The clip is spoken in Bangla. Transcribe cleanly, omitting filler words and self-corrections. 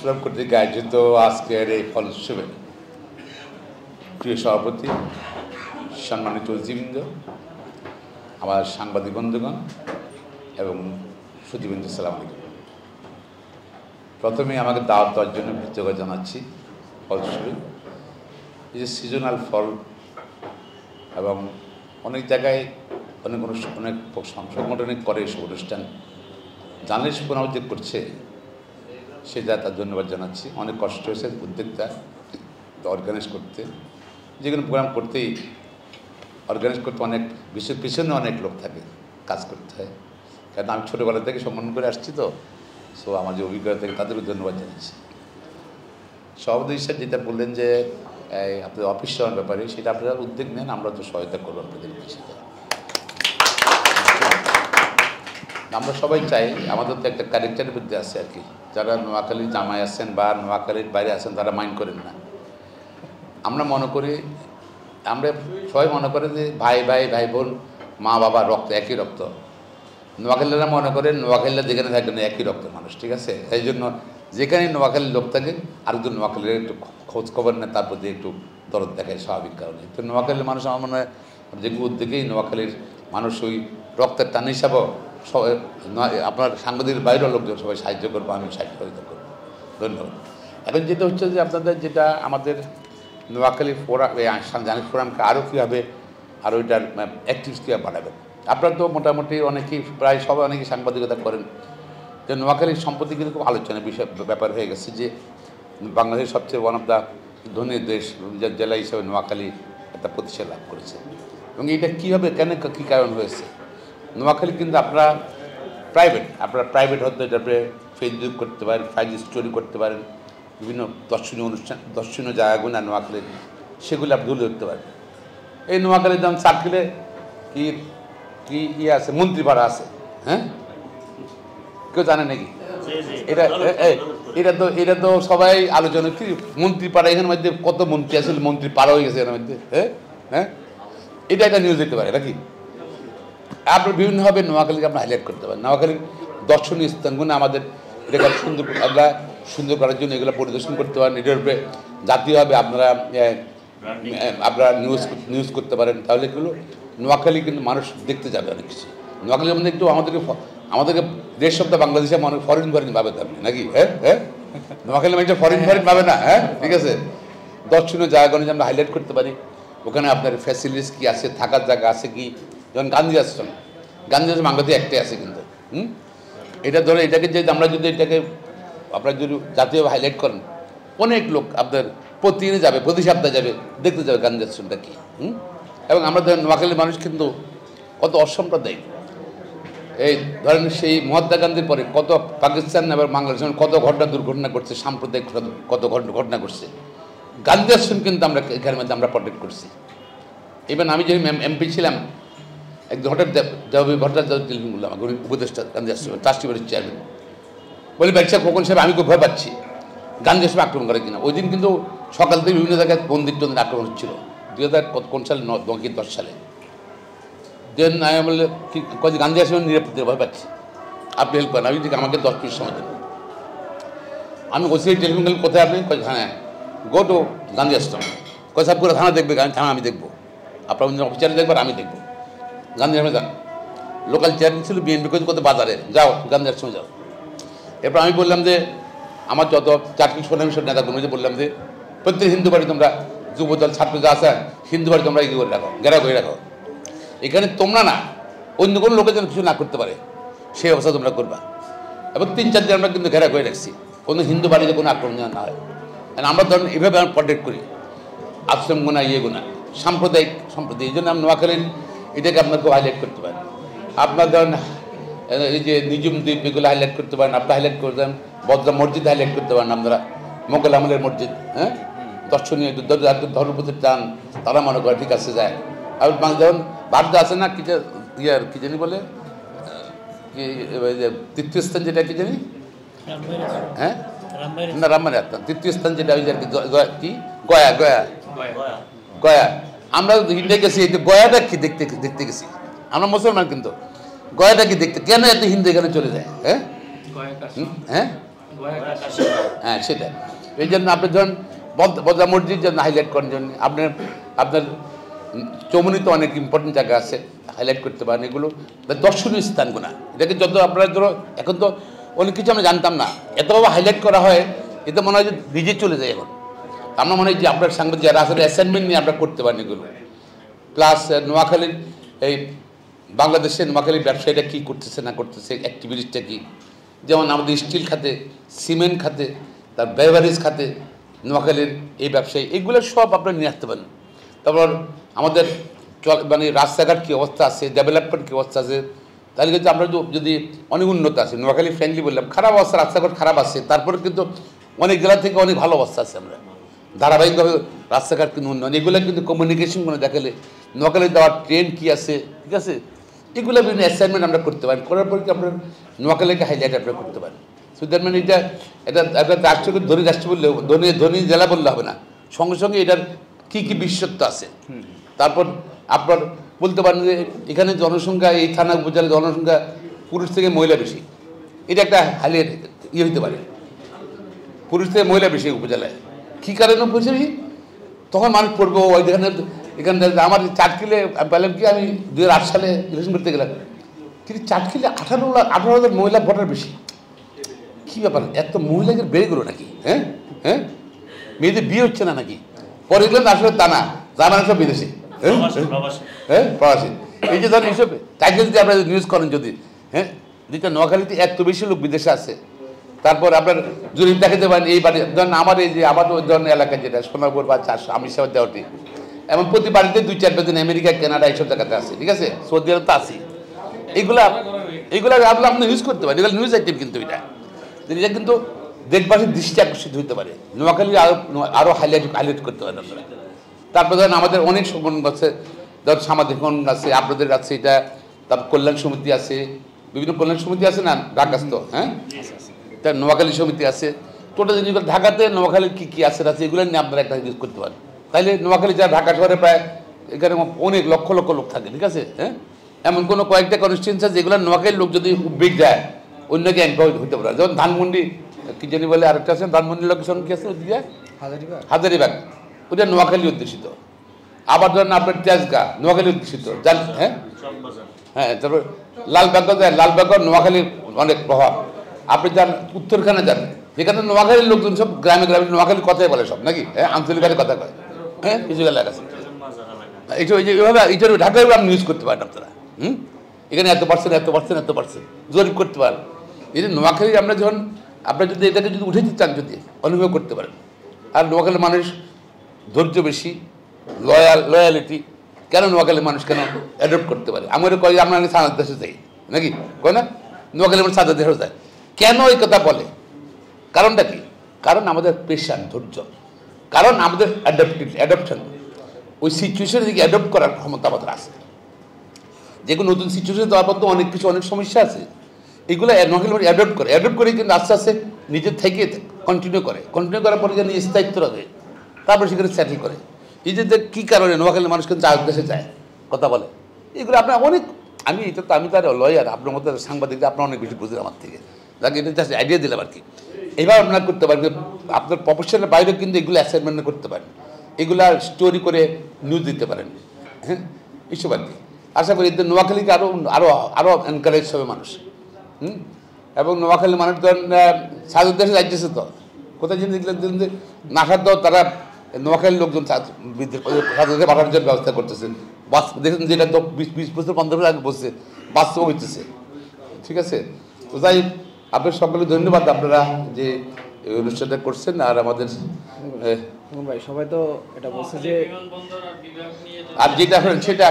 ফোরাম কর্তৃক আয়োজিত আজকের এই ফলস্বরূপে প্রিয় সভাপতি, সম্মানিত অতিথিবৃন্দ, আমার সাংবাদিক বন্ধুগণ এবং সুধীবৃন্দ, সালাম আলাইকুম। প্রথমে আমাকে দাওয়াত দেওয়ার জন্য কৃতজ্ঞতা জানাচ্ছি। ফলস্বরূপ এই যে সিজনাল ফল এবং অনেক জায়গায় অনেক সংগঠনিক করে এসব অনুষ্ঠান জার্নালিস্ট ফোরাম যে করছে সেটা তার ধন্যবাদ জানাচ্ছি। অনেক কষ্ট হয়েছে উদ্যোক্তা অর্গানাইজ করতে, যে কোনো প্রোগ্রাম করতেই অর্গানাইজ করতে অনেক পিছনে অনেক লোক থাকে, কাজ করতে হয়। কারণ আমি ছোটোবেলা থেকে সম্মান করে আসছি, তো সো আমার যে অভিজ্ঞতা থেকে তাদেরও ধন্যবাদ জানাচ্ছি। সভাপতি হিসেবে যেটা বললেন যে আপনাদের অফিস যাওয়ার ব্যাপারে, সেটা আপনারা উদ্যোগ নেন, আমরা তো সহায়তা করবো আপনাদের বিষয়ে। আমরা সবাই চাই, আমাদের তো একটা ক্যারেক্টারের মধ্যে আছে আর কি, যারা নোয়াখালীর জামাই আছেন বা নোয়াখালীর বাইরে আছেন তারা মাইন্ড করেন না। আমরা মনে করি, আমরা সবাই মনে করে যে ভাই ভাই ভাই বোন, মা বাবা রক্ত একই রক্ত। নোয়াখালীরা মনে করেন নোয়াখালীরা যেখানে থাকেন একই রক্ত মানুষ, ঠিক আছে? এই জন্য যেখানে নোয়াখালীর লোক থাকে আরেকজন নোয়াখালীর একটু খোঁজ খবর নেয়, তার প্রতি একটু দরদ দেখায়, স্বাভাবিক কারণে। তো নোয়াখালীর মানুষ আমার মনে হয় যে উদ্যোগেই নোয়াখালীর মানুষ ওই রক্তের টান হিসাবেও সবাই আপনার সাংবাদিকের বাইরেও লোকজন সবাই সাহায্য করবো, আমি সহায়তা করবো। ধন্যবাদ। এখন যেটা হচ্ছে যে আপনাদের যেটা আমাদের নোয়াখালী ফোরাম, জার্নালিস্ট ফোরামকে আরও কীভাবে আরও এটার অ্যাক্টিভিটিস কীভাবে বাড়াবেন। আপনারা তো মোটামুটি অনেকেই প্রায় সবাই অনেকেই সাংবাদিকতা করেন, যে নোয়াখালীর সম্পত্তি কিন্তু খুব আলোচনার বিষয় ব্যাপার হয়ে গেছে, যে বাংলাদেশের সবচেয়ে ওয়ান অফ দ্য ধনী দেশ জেলা হিসেবে নোয়াখালী একটা প্রতিষ্ঠা লাভ করেছে। এবং এটা কীভাবে, কেন, কী কারণ হয়েছে। নোয়াখালী কিন্তু আপনারা প্রাইভেট হতে তারপরে ফেসবুক করতে পারেন, ফাইল স্টোরি করতে পারেন, বিভিন্ন দর্শনীয় অনুষ্ঠান, দর্শনীয় জায়গাগুলো না নোয়াখালীর, সেগুলো আপনি তুলে ধরতে পারেন। এই নোয়াখালীর যেমন সার্কেলে কি কি ইয়ে আছে, মন্ত্রীপাড়া আছে, হ্যাঁ, কেউ জানে নাকি? এটা তো সবাই আলোচনা কি মন্ত্রীপাড়া, এখানের মধ্যে কত মন্ত্রী আছে, মন্ত্রী পাড়া হয়ে গেছে এর মধ্যে, হ্যাঁ, এটা একটা নিউজ দিতে পারে নাকি? আপনার বিভিন্নভাবে নোয়াখালীকে আমরা হাইলাইট করতে পারেন। নোয়াখালীর দর্শনীয় স্থানগুলো আমাদের এটাকে সুন্দর করার জন্য এগুলো পরিদর্শন করতে পারেন। এটার উপরে জাতীয়ভাবে আপনারা নিউজ করতে পারেন, তাহলে এগুলো নোয়াখালী কিন্তু মানুষ দেখতে যাবে অনেক কিছু। নোয়াখালীর মধ্যে একটু আমাদেরকে দেশ শব্দ বাংলাদেশে মানুষ ফরেন ভাবে থাকবে নাকি? হ্যাঁ, নোয়াখালী মানুষের ফরেন ভাবে না, হ্যাঁ, ঠিক আছে। দর্শনীয় জায়গাগুলো আমরা হাইলাইট করতে পারি, ওখানে আপনার ফ্যাসিলিটিস কী আছে, থাকার জায়গা আছে কি। যেমন গান্ধী আশ্রম বাংলাদেশে একটাই আছে কিন্তু, এটা ধরে এটাকে যদি আমরা যদি এটাকে আপনারা যদি জাতীয়ভাবে হাইলাইট করেন, অনেক লোক আপনার প্রতিদিনে যাবে, প্রতি সপ্তাহে যাবে, দেখতে যাবে গান্ধী আশ্রমটা কী। এবং আমরা ধরেন নোয়াখালীর মানুষ কিন্তু কত অসাম্প্রদায়িক। এই ধরেন সেই মহাত্মা গান্ধীর পরে কত পাকিস্তান এবং বাংলাদেশের কত দুর্ঘটনা ঘটছে, সাম্প্রদায়িক কত ঘটনা ঘটছে। গান্ধী আশ্রম কিন্তু আমরা এখানের মধ্যে আমরা প্রটেক্ট করছি। ইভেন আমি যখন এমপি ছিলাম, একদিন হঠাৎ দেবী ভট্টাচার্য টেলিফোন করলাম, আমাকে উপদেষ্টা গান্ধী আশ্রমের ট্রাস্টি বোর্ডের চেয়ারম্যান, বলি ব্যবসা খোকন সাহেব, আমি খুব ভয় পাচ্ছি গান্ধী আশ্রমে আক্রমণ করে কিনা। ওই দিন কিন্তু সকাল থেকে বিভিন্ন জায়গায় মন্দির আক্রমণ হচ্ছিল, 2000 কোন সালে, 10 সালে। দেন আমি বললে কি গান্ধী আশ্রমের নিরাপত্তা ভয় পাচ্ছি, আপনি হেল্প করেন। আমি ঠিক আমাকে 10 মিনিট সময় দেন। আমি ওসি টেলিফোন করলাম, কোথায় আপনি? থানায়। গো টু গান্ধী আশ্রম। কয় সাহেব পুরো থানা দেখবে? থানা আমি দেখবো, আপনার অন্য অফিসারে দেখবেন, আমি দেখবো। গান্ধী আশ্রমে যান। লোকাল চেয়ারম্যান ছিল বিএনপি, কত বাজারে, যাও গান্ধী আশ্রমে যাও। এরপর আমি বললাম যে আমার যত চাকরি সোনামিশোর নেতাগুলো বললাম যে প্রত্যেক হিন্দু বাড়ি তোমরা যুবদল ছাত্র যা আছে, হিন্দু বাড়ি তোমরা এগিয়ে করে রাখো, ঘেরা করে রাখো। এখানে তোমরা না, অন্য কোনো লোকের যেন কিছু না করতে পারে সেই অবস্থা তোমরা করবা। এবং 3-4 দিন আমরা কিন্তু ঘেরা করে রাখছি, কোনো হিন্দু বাড়িতে কোনো আক্রমণ যেন না হয়। আমরা ধরেন এভাবে আমরা প্রটেক্ট করি আশ্রম গোনা, গোনা, সাম্প্রদায়িক সম্প্রতি। এই জন্য আমি নোয়াখালীর এটাকে আপনাকে হাইলাইট করতে পারেন। আপনার ধরেন এই যে নিজুম দ্বীপ, এগুলো হাইলাইট করতে পারেন, আপনি হাইলাইট করে দেন। বদরা মসজিদ হাইলাইট করতে পারেন আপনারা, মোগল আমলের মসজিদ, হ্যাঁ, দর্শনীয় ধর্মপতি টান, তারা মনে করে ঠিক আছে যায়। আর যেমন বাগদা আছে না, কি জানি বলে, তীর্থস্থান যেটা কি জানি, হ্যাঁ, না রামবাড়ি আসতাম, তীর্থস্থান যেটা ওই কি গয়া, গয়া। আমরা হিন্দে গেছি, গয়াটা কি দেখতে গেছি, আমরা মুসলমান কিন্তু গয়াটা কি দেখতে, কেন এত হিন্দু এখানে চলে যায়? হ্যাঁ, হ্যাঁ সেটা এই জন্য আপনি ধরেন বদলা মসজিদ জন্য হাইলাইট করার জন্য আপনার চৌমুনিতে অনেক ইম্পর্টেন্ট জায়গা আছে হাইলাইট করতে পারেন এগুলো দর্শনীয় স্থানগুলো এটাকে যত আপনারা ধরো এখন তো অনেক কিছু আমরা জানতাম না এতভাবে হাইলাইট করা হয় এতে মনে হয় যে নিজে চলে যায় এখন আমরা মনে হয় যে আপনার সাংবাদিক যারা আসলে অ্যাসাইনমেন্ট নিয়ে আপনারা করতে পারেন এগুলো প্লাস নোয়াখালীর এই বাংলাদেশের নোয়াখালীর ব্যবসায়ীরা কী করতেছে না করতেছে অ্যাক্টিভিটিসটা কী যেমন আমাদের স্টিল খাতে সিমেন্ট খাতে তার বেভারেজ খাতে নোয়াখালীর এই ব্যবসায়ী এগুলো সব আপনারা নিয়ে আসতে পারেন তারপর আমাদের মানে রাস্তাঘাট কী অবস্থা আছে ডেভেলপমেন্ট কী অবস্থা আছে তাহলে কিন্তু আমরা যদি অনেক উন্নত আছে নোয়াখালী ফ্রেন্ডলি বললাম খারাপ অবস্থা রাস্তাঘাট খারাপ আছে তারপরে কিন্তু অনেক জেলা থেকে অনেক ভালো অবস্থা আছে আমরা ধারাবাহিকভাবে রাস্তাঘাট কিন্তু উন্নয়ন এগুলো কিন্তু কমিউনিকেশন করে দেখালে নোয়াখালী দেওয়ার ট্রেন কী আছে ঠিক আছে এগুলো বিভিন্ন অ্যাসাইনমেন্ট আমরা করতে পারি করার পর কি আমরা নোয়াখালীকে হাইলাইট আপনারা করতে পারি সুতরাং মানে এটা একটা রাষ্ট্রকে ধনী রাষ্ট্র বললে ধনী জেলা বললে হবে না সঙ্গে সঙ্গে এটার কী কী বিশেষত্ব আছে তারপর আপনার বলতে পারেন যে এখানে জনসংখ্যা এই থানা উপজেলার জনসংখ্যা পুরুষ থেকে মহিলা বেশি এটা একটা হাইলাইট ইয়ে হতে পারে পুরুষ থেকে মহিলা বেশি উপজেলায় কী কারণে বেশি তখন মানুষ পড়বো এখানে আমার চাটকিলে পেলাম কি আমি 2008 সালে ইলেকশন করতে গেলাম কিন্তু চাটকিলে 18,000 মহিলা ভোটার বেশি কী ব্যাপার এত মহিলাদের বেড়ে গেলো নাকি হ্যাঁ হ্যাঁ মেয়েদের বিয়ে হচ্ছে না নাকি পরে গেলাম আসলে তা না জানা সব বিদেশি হ্যাঁ প্রবাসী এই যে ধরেন এইসব টাইটেল যদি আপনারা নিউজ করেন যদি হ্যাঁ যেটা নোয়াখালীতে এত বেশি লোক বিদেশে আছে তারপর আপনার যদি দেখাতে পারেন এই বাড়ি ধরেন আমার এই যে আমার ওই ধরনের এলাকায় যেটা সোনাপুর বা আমি সাহেব দেওয়াটি এমন প্রতি বাড়িতে 2-4 জন আমেরিকা কানাডা এইসব জায়গাতে আছে ঠিক আছে সৌদি আরব তো আছি এইগুলো আপনি নিউজ করতে পারেন এগুলো নিউজ আইটেম কিন্তু এটা কিন্তু দেশবাসীর দৃষ্টি আকর্ষিত হতে পারে নোয়াখালী আরও হাইলাইট করতে পারেন আপনারা তারপর ধরেন আমাদের অনেক সংগঠন আছে ধর সামাজিক সংগঠন আছে আপনাদের আছে এটা তারপর কল্যাণ সমিতি আছে বিভিন্ন কল্যাণ সমিতি আছে না ঢাকাস্থ হ্যাঁ তার নোয়াখালী সমিতি আছে টোটাল জিনিসগুলো ঢাকাতে নোয়াখালীর কী কী আছে এগুলো নিয়ে আপনারা একটা ইউজ করতে পারেন তাইলে নোয়াখালী যা ঢাকা শহরে প্রায় এখানে অনেক লক্ষ লক্ষ লোক থাকে ঠিক আছে হ্যাঁ এমন কোনো কয়েকটা কনস্টিটিউয়েন্সি আছে যেগুলো নোয়াখালীর লোক যদি উদ্বেগ যায় অন্যকে এনকাউজ হতে পারে যেমন ধানমন্ডি কী জানি বলে আরেকটা আছে ধানমন্ডি লোকেশন কী আছে ওদিকে হাজারিবাগ ওটা নোয়াখালী উদ্দেশিত আবার ধরেন আপনার তেজগাঁ নোয়াখালী উদ্দেশিত জান হ্যাঁ হ্যাঁ তারপর লালবাগ নোয়াখালীর অনেক প্রভাব আপনি যান উত্তরখানে যান যেখানে নোয়াখালীর লোকজন সব গ্রামে গ্রামে নোয়াখালীর কথাই বলে সব নাকি হ্যাঁ আঞ্চলিক কথা কয় হ্যাঁ কিছু এলাকা আছে এইভাবে এইটা ঢাকায় আপনি নিউজ করতে পারেন আপনারা এখানে এত পার্সেন্ট জরিপ করতে পারেন এই যে নোয়াখালী আমরা যখন আপনার যদি এটাকে যদি উঠে দিতে চান যদি অনুভব করতে পারেন আর নোয়াখালীর মানুষ ধৈর্য বেশি লয়ালিটি কেন নোয়াখালীর মানুষ কেন অ্যাডপ্ট করতে পারে আমরা কই আমরা সাধারণ দেশে যাই নাকি কয় না নোয়াখালীর মানুষ সাধারণ দেশে যায় কেন এই কথা বলে কারণটা কি কারণ আমাদের পেশান ধৈর্য কারণ আমাদের অ্যাডপ্টেশন ওই সিচুয়েশনের দিকে অ্যাডপ্ট করার ক্ষমতা আমাদের আছে যে কোনো নতুন সিচুয়েশন দেওয়ার পর তো অনেক সমস্যা আছে এইগুলো নোয়াখালী অ্যাডপ্ট করে কিন্তু আস্তে আস্তে নিজের থেকে কন্টিনিউ করার পরে যেন স্থায়িত্ব রাখে তারপরে সেখানে সেটেল করে এই যে কী কারণে নোয়াখালীর মানুষ কিন্তু চার দেশে যায় কথা বলে এগুলো আপনার অনেক আমি তার লয়ার আপনার মতো সাংবাদিকরা আপনার অনেক বেশি বুঝেন আমার থেকে যাকে এটা জাস্ট আইডিয়া দিলাম আর কি এবার আপনারা করতে পারেন আপনার প্রফেশনের বাইরেও কিন্তু এগুলো অ্যাসাইনমেন্ট করতে পারেন এগুলা স্টোরি করে নিউজ দিতে পারেন হ্যাঁ এইসব আর কি আশা করি এতে নোয়াখালীকে আরও এনকারেজ হবে মানুষ এবং নোয়াখালীর মানুষ ধরেন সাধুর দেশে যাইতেছে তো কোথায় জিনিস দেখলেন যে নাসার দল তারা নোয়াখালীর লোকজন সাধুদের পাঠানোর জন্য ব্যবস্থা করতেছেন দেখেন যেটা তো 20 বছর 15 বছর আগে বসছে বাস্তব হইতেছে ঠিক আছে তো যাই আপনার সকলে ধন্যবাদ আপনারা যে অনুষ্ঠানটা করছেন আর আমাদের ভাই সবাই তো এটা বলছে যে আর যেটা সেটা